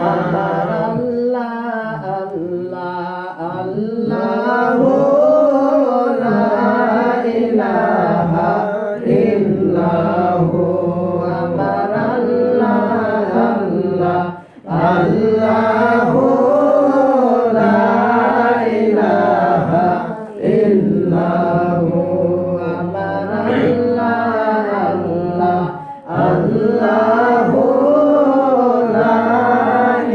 আমার আল্লাহ আল্লাহ আল্লাহ লা ইলাহা ইল্লাহু আমার আল্লাহ আল্লাহ আল্লাহ লা ইলাহা ইল্লাহু আমার আল্লাহ আল্লাহ আল্লাহ লা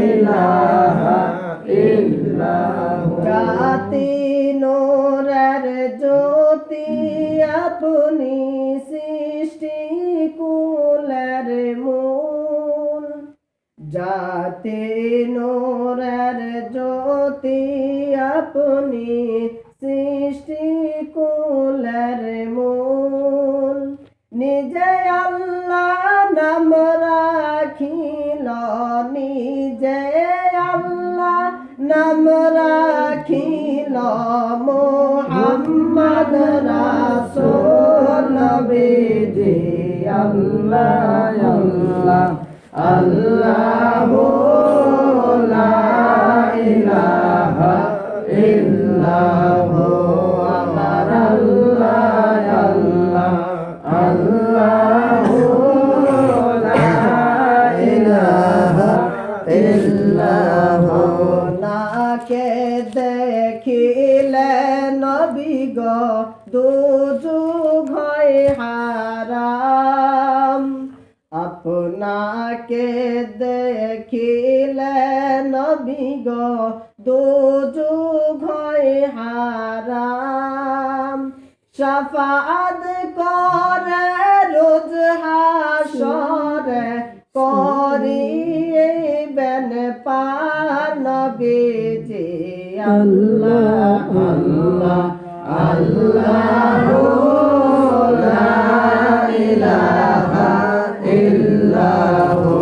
ইলাহা ইল্লাহু জাতি নূরের জ্যোতি আপনি সৃষ্টি কুলের মূল জাতি নূরের জ্যোতি আপনি সৃষ্টি কুলের মূল নিজে আল্লাহ নাম রাখিল নিজে আল্লাহ নাম রাখিল মুহাম্মদ রাসূল নবীজি আল্লাহ আল্লাহ আল্লাহু লা ইলাহা ইল্লাহু আমার আল্লাহ আল্লাহ আল্লাহু লা ইলাহা ইল্লাহু নাকে দেখিলে নবী গো দুযুগ হয় হারাম আপনাকে দেখিলে নবী গো দুযুগ হয় হারাম শাফাআত করে রোজ হাসরে করিবেন পার নবীজি আল্লাহ আল্লাহ আল্লাহ লা ইলাহা ইল্লাহু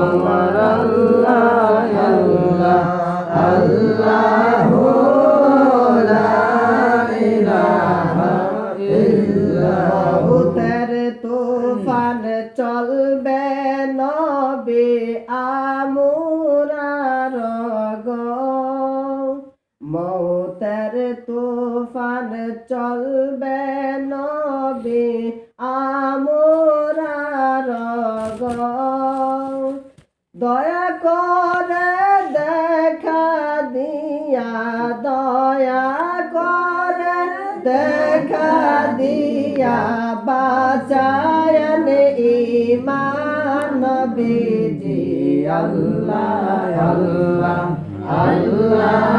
আমার আল্লাহ আল্লাহ আল্লাহ লা ইলাহা ইল্লাহু তের তুফান চলবে নবী আমরার গো মৌতের তুফান চলবে নবী আমরার গো দয়া করে দেখা দিয়া দয়া করে দেখা দিয়া বাঁচায়ন ঈমান নবীজি আল্লাহ আল্লাহ আল্লাহ